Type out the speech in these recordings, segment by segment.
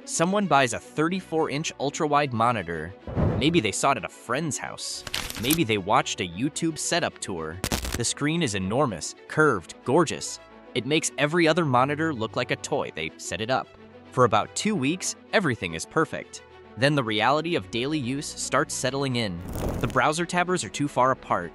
Someone buys a 34-inch ultra-wide monitor. Maybe they saw it at a friend's house. Maybe they watched a YouTube setup tour. The screen is enormous, curved, gorgeous. It makes every other monitor look like a toy. They set it up. For about 2 weeks, everything is perfect. Then the reality of daily use starts settling in. The browser tabs are too far apart.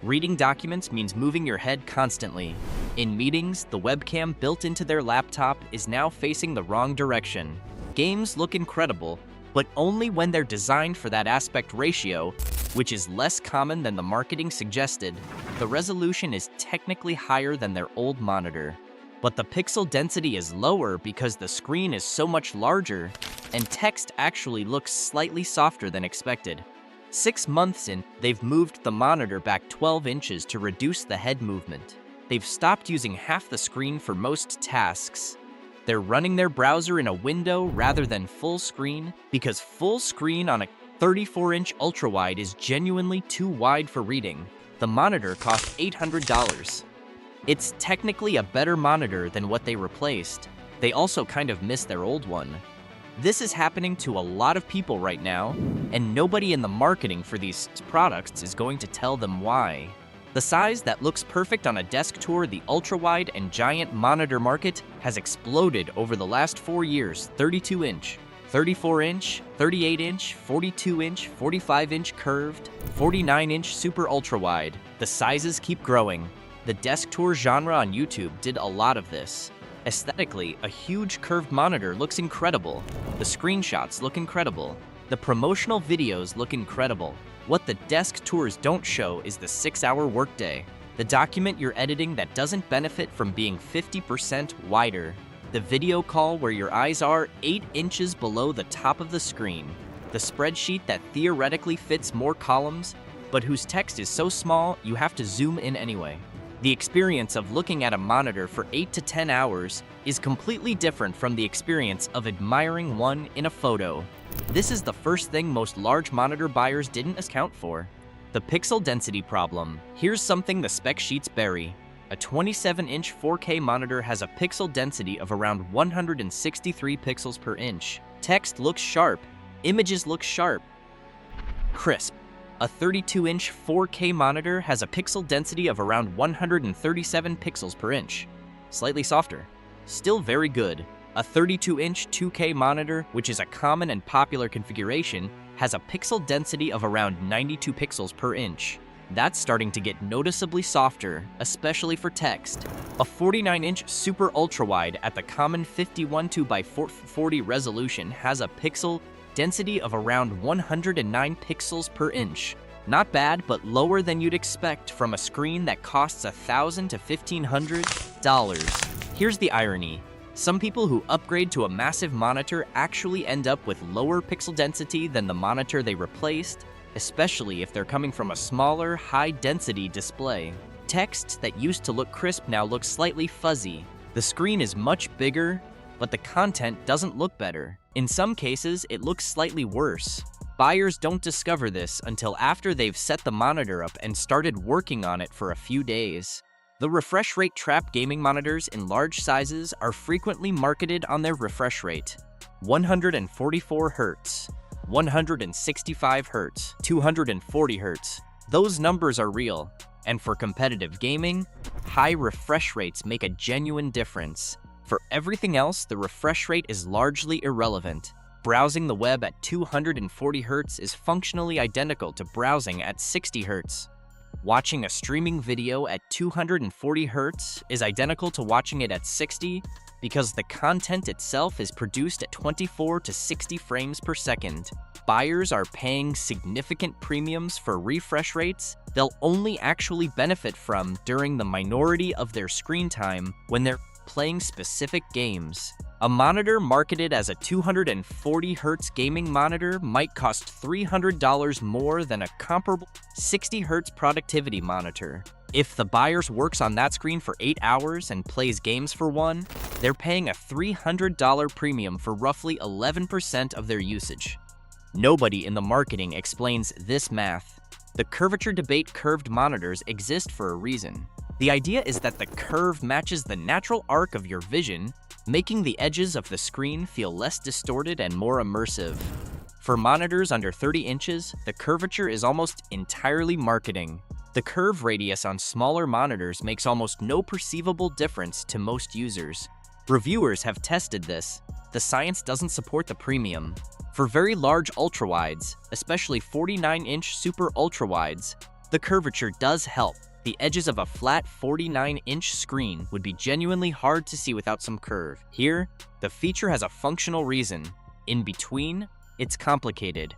Reading documents means moving your head constantly. In meetings, the webcam built into their laptop is now facing the wrong direction. Games look incredible, but only when they're designed for that aspect ratio, which is less common than the marketing suggested. The resolution is technically higher than their old monitor, but the pixel density is lower because the screen is so much larger, and text actually looks slightly softer than expected. 6 months in, they've moved the monitor back 12 inches to reduce the head movement. They've stopped using half the screen for most tasks. They're running their browser in a window rather than full screen because full screen on a 34-inch ultra-wide is genuinely too wide for reading. The monitor cost $800. It's technically a better monitor than what they replaced. They also kind of miss their old one. This is happening to a lot of people right now, and nobody in the marketing for these products is going to tell them why. The size that looks perfect on a desk tour, the ultra-wide and giant monitor market has exploded over the last 4 years. 32-inch, 34-inch, 38-inch, 42-inch, 45-inch curved, 49-inch super ultra-wide. The sizes keep growing. The desk tour genre on YouTube did a lot of this. Aesthetically, a huge curved monitor looks incredible. The screenshots look incredible. The promotional videos look incredible. What the desk tours don't show is the 6-hour workday. The document you're editing that doesn't benefit from being 50% wider. The video call where your eyes are 8 inches below the top of the screen. The spreadsheet that theoretically fits more columns, but whose text is so small you have to zoom in anyway. The experience of looking at a monitor for 8 to 10 hours is completely different from the experience of admiring one in a photo. This is the first thing most large monitor buyers didn't account for. The pixel density problem. Here's something the spec sheets bury. A 27-inch 4K monitor has a pixel density of around 163 pixels per inch. Text looks sharp. Images look sharp. Crisp. A 32-inch 4K monitor has a pixel density of around 137 pixels per inch. Slightly softer. Still very good. A 32-inch 2K monitor, which is a common and popular configuration, has a pixel density of around 92 pixels per inch. That's starting to get noticeably softer, especially for text. A 49-inch super ultra-wide at the common 51:40 resolution has a pixel density of around 109 pixels per inch. Not bad, but lower than you'd expect from a screen that costs $1,000 to $1,500. Here's the irony. Some people who upgrade to a massive monitor actually end up with lower pixel density than the monitor they replaced, especially if they're coming from a smaller, high-density display. Text that used to look crisp now looks slightly fuzzy. The screen is much bigger, but the content doesn't look better. In some cases, it looks slightly worse. Buyers don't discover this until after they've set the monitor up and started working on it for a few days. The refresh rate trap gaming monitors in large sizes are frequently marketed on their refresh rate. 144 Hz, 165 Hz, 240 Hz. Those numbers are real. And for competitive gaming, high refresh rates make a genuine difference. For everything else, the refresh rate is largely irrelevant. Browsing the web at 240 Hz is functionally identical to browsing at 60 Hz. Watching a streaming video at 240 Hz is identical to watching it at 60 because the content itself is produced at 24 to 60 frames per second. Buyers are paying significant premiums for refresh rates they'll only actually benefit from during the minority of their screen time when they're playing specific games. A monitor marketed as a 240 Hz gaming monitor might cost $300 more than a comparable 60 Hz productivity monitor. If the buyer works on that screen for 8 hours and plays games for one, they're paying a $300 premium for roughly 11% of their usage. Nobody in the marketing explains this math. The curvature debate curved monitors exist for a reason. The idea is that the curve matches the natural arc of your vision, making the edges of the screen feel less distorted and more immersive. For monitors under 30 inches, the curvature is almost entirely marketing. The curve radius on smaller monitors makes almost no perceivable difference to most users. Reviewers have tested this. The science doesn't support the premium. For very large ultrawides, especially 49-inch super-ultrawides, the curvature does help. The edges of a flat 49-inch screen would be genuinely hard to see without some curve. Here, the feature has a functional reason. In between, it's complicated.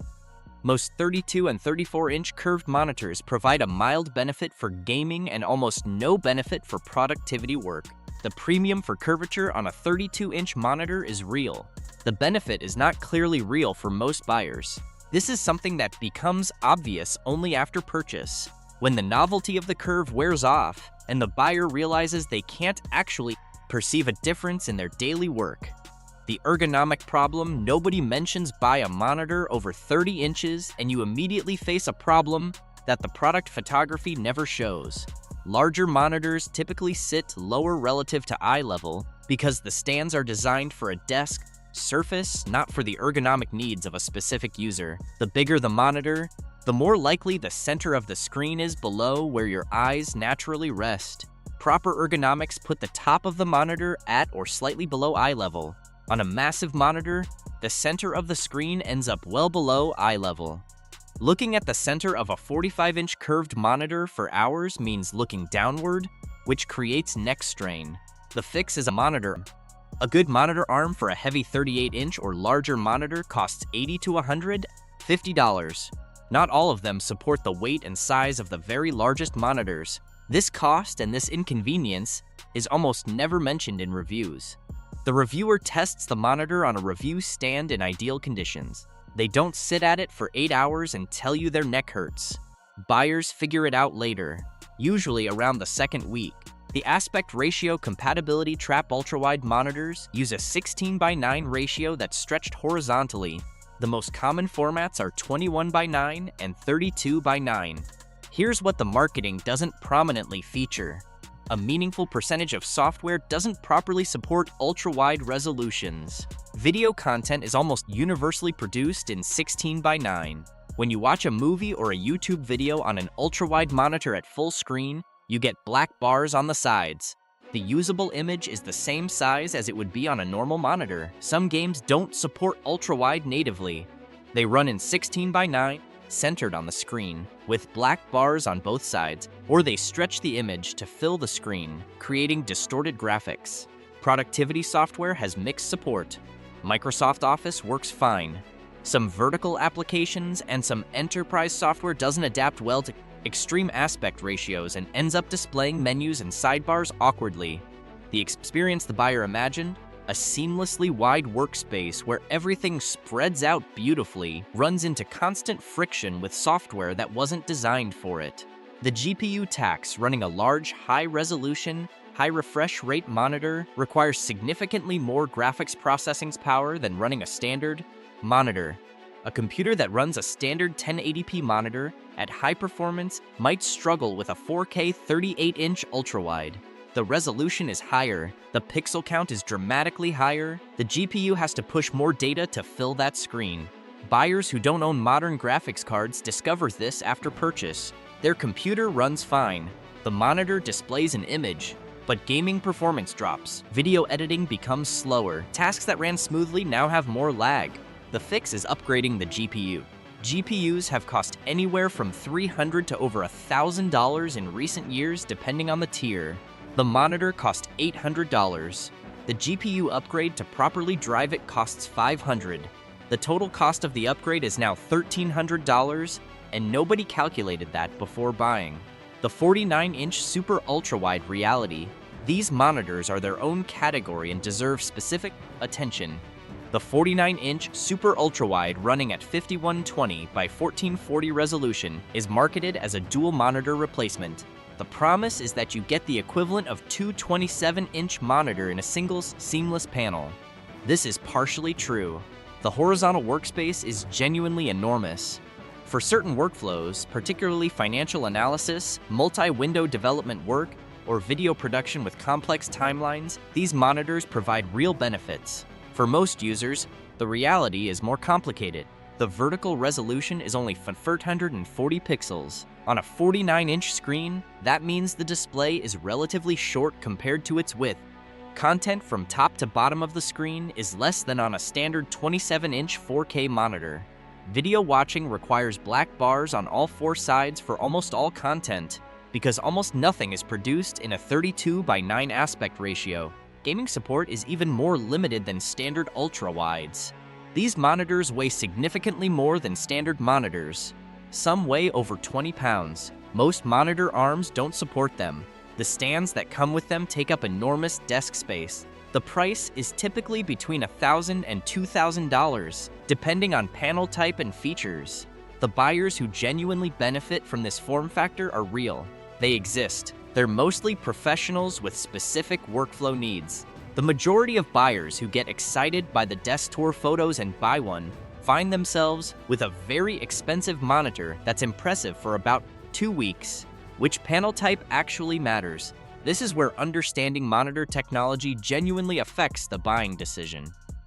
Most 32 and 34-inch curved monitors provide a mild benefit for gaming and almost no benefit for productivity work. The premium for curvature on a 32-inch monitor is real. The benefit is not clearly real for most buyers. This is something that becomes obvious only after purchase, when the novelty of the curve wears off and the buyer realizes they can't actually perceive a difference in their daily work. The ergonomic problem: nobody mentions buy a monitor over 30 inches and you immediately face a problem that the product photography never shows. Larger monitors typically sit lower relative to eye level because the stands are designed for a desk surface, not for the ergonomic needs of a specific user. The bigger the monitor, the more likely the center of the screen is below where your eyes naturally rest. Proper ergonomics put the top of the monitor at or slightly below eye level. On a massive monitor, the center of the screen ends up well below eye level. Looking at the center of a 45-inch curved monitor for hours means looking downward, which creates neck strain. The fix is a monitor. A good monitor arm for a heavy 38-inch or larger monitor costs $80 to $150. Not all of them support the weight and size of the very largest monitors. This cost and this inconvenience is almost never mentioned in reviews. The reviewer tests the monitor on a review stand in ideal conditions. They don't sit at it for 8 hours and tell you their neck hurts. Buyers figure it out later, usually around the second week. The aspect ratio compatibility trap ultrawide monitors use a 16:9 ratio that's stretched horizontally. The most common formats are 21:9 and 32:9. Here's what the marketing doesn't prominently feature. A meaningful percentage of software doesn't properly support ultra-wide resolutions. Video content is almost universally produced in 16:9. When you watch a movie or a YouTube video on an ultra-wide monitor at full screen, you get black bars on the sides. The usable image is the same size as it would be on a normal monitor. Some games don't support ultra-wide natively. They run in 16:9, centered on the screen, with black bars on both sides, or they stretch the image to fill the screen, creating distorted graphics. Productivity software has mixed support. Microsoft Office works fine. Some vertical applications and some enterprise software doesn't adapt well to extreme aspect ratios and ends up displaying menus and sidebars awkwardly. The experience the buyer imagined, a seamlessly wide workspace where everything spreads out beautifully, runs into constant friction with software that wasn't designed for it. The GPU tax running a large, high-resolution, high refresh rate monitor requires significantly more graphics processing power than running a standard monitor. A computer that runs a standard 1080p monitor at high performance might struggle with a 4K 38-inch ultrawide. The resolution is higher, the pixel count is dramatically higher, the GPU has to push more data to fill that screen. Buyers who don't own modern graphics cards discover this after purchase. Their computer runs fine. The monitor displays an image, but gaming performance drops. Video editing becomes slower. Tasks that ran smoothly now have more lag. The fix is upgrading the GPU. GPUs have cost anywhere from $300 to over $1,000 in recent years depending on the tier. The monitor cost $800. The GPU upgrade to properly drive it costs $500. The total cost of the upgrade is now $1,300, and nobody calculated that before buying. The 49-inch super ultra-wide reality. These monitors are their own category and deserve specific attention. The 49-inch super ultra-wide running at 5120 by 1440 resolution is marketed as a dual monitor replacement. The promise is that you get the equivalent of two 27-inch monitor in a single seamless panel. This is partially true. The horizontal workspace is genuinely enormous. For certain workflows, particularly financial analysis, multi-window development work, or video production with complex timelines, these monitors provide real benefits. For most users, the reality is more complicated. The vertical resolution is only 440 pixels. On a 49-inch screen, that means the display is relatively short compared to its width. Content from top to bottom of the screen is less than on a standard 27-inch 4K monitor. Video watching requires black bars on all four sides for almost all content, because almost nothing is produced in a 32:9 aspect ratio. Gaming support is even more limited than standard ultra-wides. These monitors weigh significantly more than standard monitors. Some weigh over 20 pounds. Most monitor arms don't support them. The stands that come with them take up enormous desk space. The price is typically between $1,000 and $2,000, depending on panel type and features. The buyers who genuinely benefit from this form factor are real. They exist. They're mostly professionals with specific workflow needs. The majority of buyers who get excited by the desk tour photos and buy one find themselves with a very expensive monitor that's impressive for about 2 weeks. Which panel type actually matters? This is where understanding monitor technology genuinely affects the buying decision.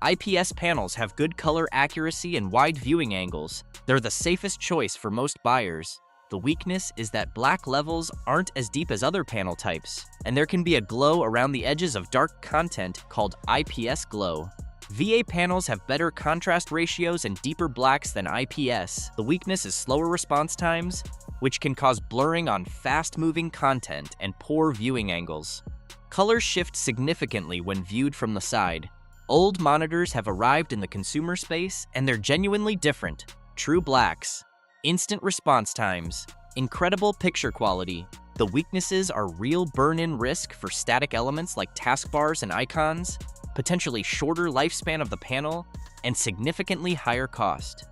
IPS panels have good color accuracy and wide viewing angles. They're the safest choice for most buyers. The weakness is that black levels aren't as deep as other panel types, and there can be a glow around the edges of dark content called IPS glow. VA panels have better contrast ratios and deeper blacks than IPS. The weakness is slower response times, which can cause blurring on fast-moving content and poor viewing angles. Colors shift significantly when viewed from the side. Old monitors have arrived in the consumer space, and they're genuinely different. True blacks, instant response times, incredible picture quality. The weaknesses are real burn-in risk for static elements like taskbars and icons, potentially shorter lifespan of the panel, and significantly higher cost.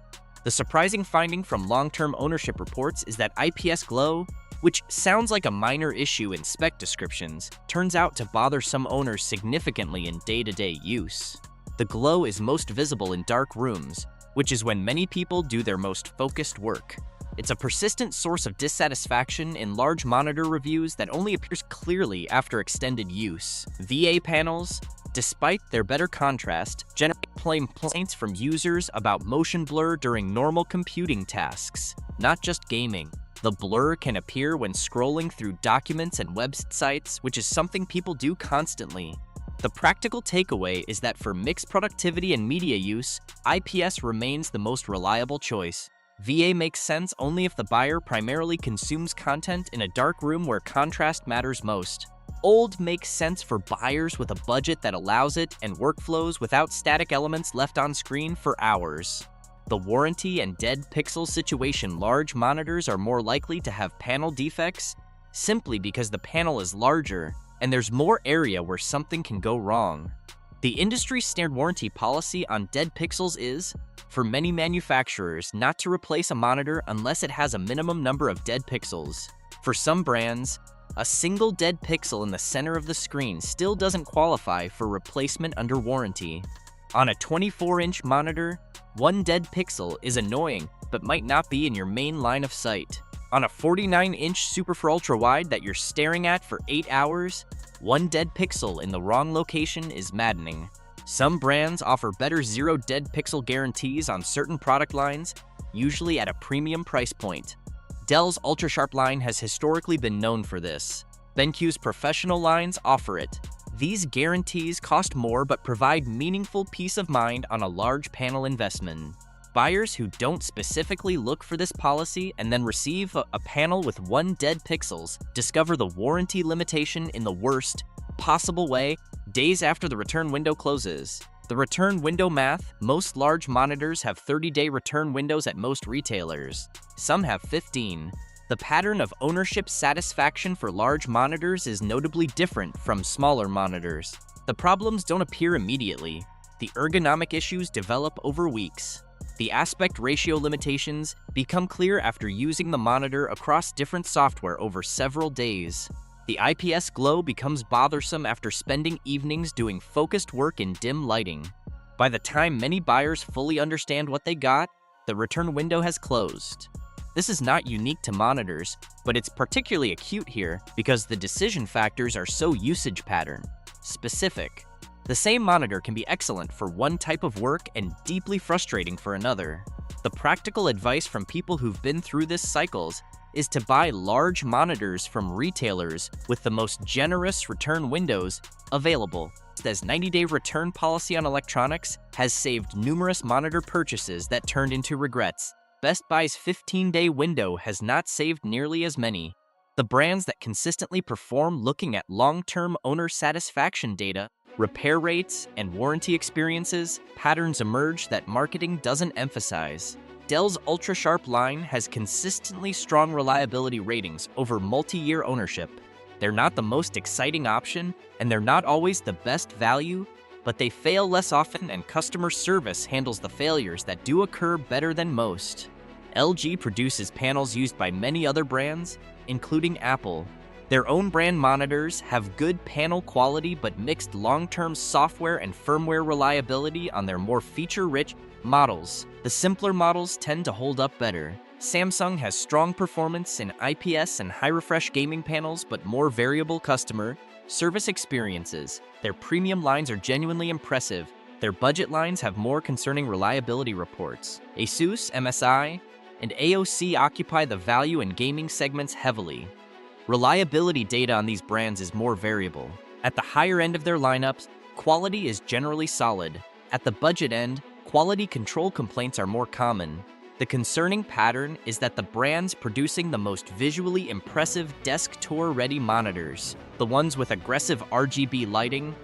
The surprising finding from long-term ownership reports is that IPS glow, which sounds like a minor issue in spec descriptions, turns out to bother some owners significantly in day-to-day use. The glow is most visible in dark rooms, which is when many people do their most focused work. It's a persistent source of dissatisfaction in large monitor reviews that only appears clearly after extended use. VA panels, despite their better contrast, generate complaints from users about motion blur during normal computing tasks, not just gaming. The blur can appear when scrolling through documents and websites, which is something people do constantly. The practical takeaway is that for mixed productivity and media use, IPS remains the most reliable choice. VA makes sense only if the buyer primarily consumes content in a dark room where contrast matters most. Old makes sense for buyers with a budget that allows it and workflows without static elements left on screen for hours. The warranty and dead pixel situation. Large monitors are more likely to have panel defects simply because the panel is larger and there's more area where something can go wrong. The industry standard warranty policy on dead pixels is, for many manufacturers, not to replace a monitor unless it has a minimum number of dead pixels. For some brands, a single dead pixel in the center of the screen still doesn't qualify for replacement under warranty. On a 24-inch monitor, one dead pixel is annoying but might not be in your main line of sight. On a 49-inch super-ultrawide that you're staring at for 8 hours, one dead pixel in the wrong location is maddening. Some brands offer better zero dead pixel guarantees on certain product lines, usually at a premium price point. Dell's UltraSharp line has historically been known for this. BenQ's professional lines offer it. These guarantees cost more but provide meaningful peace of mind on a large panel investment. Buyers who don't specifically look for this policy and then receive a panel with one dead pixels discover the warranty limitation in the worst possible way days after the return window closes. The return window math: most large monitors have 30-day return windows at most retailers. Some have 15. The pattern of ownership satisfaction for large monitors is notably different from smaller monitors. The problems don't appear immediately. The ergonomic issues develop over weeks. The aspect ratio limitations become clear after using the monitor across different software over several days. The IPS glow becomes bothersome after spending evenings doing focused work in dim lighting. By the time many buyers fully understand what they got, the return window has closed. This is not unique to monitors, but it's particularly acute here because the decision factors are so usage pattern specific. The same monitor can be excellent for one type of work and deeply frustrating for another. The practical advice from people who've been through this cycles is to buy large monitors from retailers with the most generous return windows available. As 90-day return policy on electronics has saved numerous monitor purchases that turned into regrets. Best Buy's 15-day window has not saved nearly as many. The brands that consistently perform looking at long-term owner satisfaction data, repair rates, and warranty experiences, patterns emerge that marketing doesn't emphasize. Dell's ultra-sharp line has consistently strong reliability ratings over multi-year ownership. They're not the most exciting option, and they're not always the best value, but they fail less often and customer service handles the failures that do occur better than most. LG produces panels used by many other brands, including Apple. Their own brand monitors have good panel quality but mixed long-term software and firmware reliability on their more feature-rich models. The simpler models tend to hold up better. Samsung has strong performance in IPS and high-refresh gaming panels but more variable customer service experiences. Their premium lines are genuinely impressive. Their budget lines have more concerning reliability reports. Asus, MSI, and AOC occupy the value and gaming segments heavily. Reliability data on these brands is more variable. At the higher end of their lineups, quality is generally solid. At the budget end, quality control complaints are more common. The concerning pattern is that the brands producing the most visually impressive desk tour-ready monitors, the ones with aggressive RGB lighting,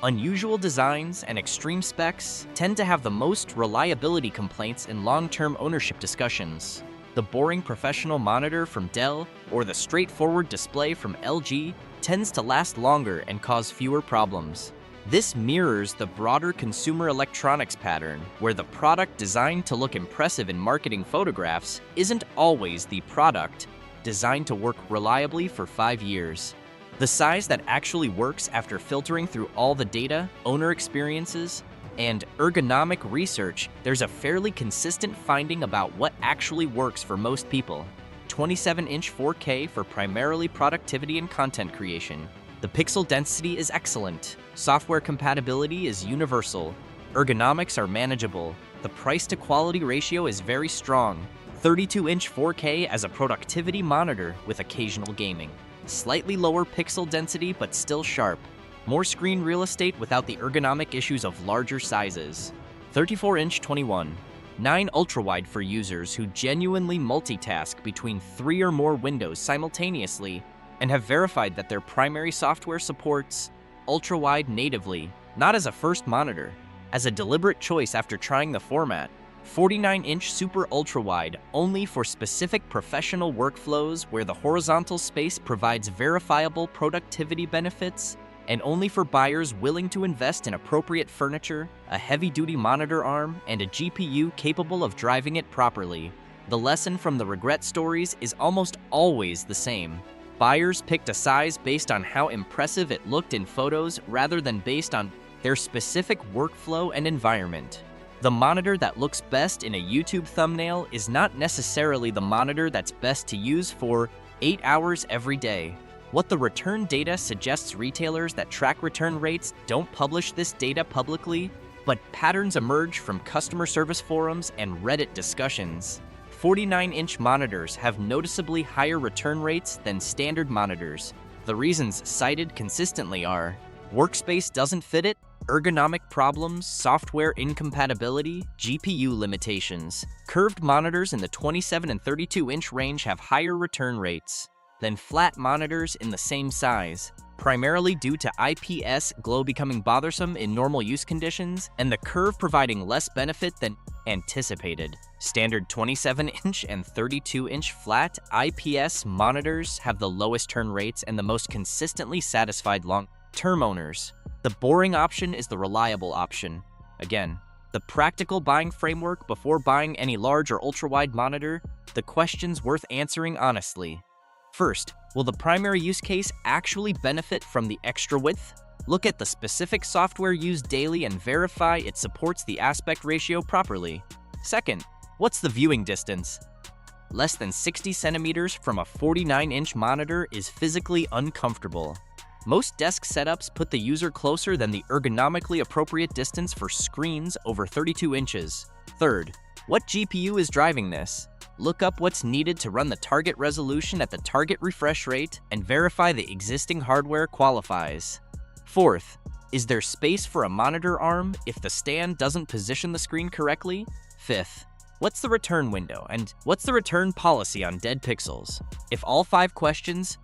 unusual designs, and extreme specs, tend to have the most reliability complaints in long-term ownership discussions. The boring professional monitor from Dell or the straightforward display from LG tends to last longer and cause fewer problems. This mirrors the broader consumer electronics pattern, where the product designed to look impressive in marketing photographs isn't always the product designed to work reliably for 5 years. The size that actually works after filtering through all the data, owner experiences, and ergonomic research, there's a fairly consistent finding about what actually works for most people. 27-inch 4K for primarily productivity and content creation. The pixel density is excellent. Software compatibility is universal. Ergonomics are manageable. The price-to-quality ratio is very strong. 32-inch 4K as a productivity monitor with occasional gaming. Slightly lower pixel density but still sharp. More screen real estate without the ergonomic issues of larger sizes. 34-inch 21. 9 ultrawide for users who genuinely multitask between 3 or more windows simultaneously and have verified that their primary software supports ultrawide natively, not as a first monitor, as a deliberate choice after trying the format. 49-inch super-ultrawide only for specific professional workflows where the horizontal space provides verifiable productivity benefits, and only for buyers willing to invest in appropriate furniture, a heavy-duty monitor arm, and a GPU capable of driving it properly. The lesson from the regret stories is almost always the same. Buyers picked a size based on how impressive it looked in photos rather than based on their specific workflow and environment. The monitor that looks best in a YouTube thumbnail is not necessarily the monitor that's best to use for 8 hours every day. What the return data suggests retailers that track return rates don't publish this data publicly, but patterns emerge from customer service forums and Reddit discussions. 49-inch monitors have noticeably higher return rates than standard monitors. The reasons cited consistently are workspace doesn't fit it, ergonomic problems, software incompatibility, GPU limitations. Curved monitors in the 27 and 32-inch range have higher return rates than flat monitors in the same size, primarily due to IPS glow becoming bothersome in normal use conditions and the curve providing less benefit than anticipated. Standard 27-inch and 32-inch flat IPS monitors have the lowest turn rates and the most consistently satisfied long-term owners. The boring option is the reliable option. Again, the practical buying framework before buying any large or ultra-wide monitor, the questions worth answering honestly. First, will the primary use case actually benefit from the extra width? Look at the specific software used daily and verify it supports the aspect ratio properly. Second, what's the viewing distance? Less than 60 centimeters from a 49-inch monitor is physically uncomfortable. Most desk setups put the user closer than the ergonomically appropriate distance for screens over 32 inches. Third, what GPU is driving this? Look up what's needed to run the target resolution at the target refresh rate and verify the existing hardware qualifies. Fourth, is there space for a monitor arm if the stand doesn't position the screen correctly? Fifth, what's the return window and what's the return policy on dead pixels? If all 5 questions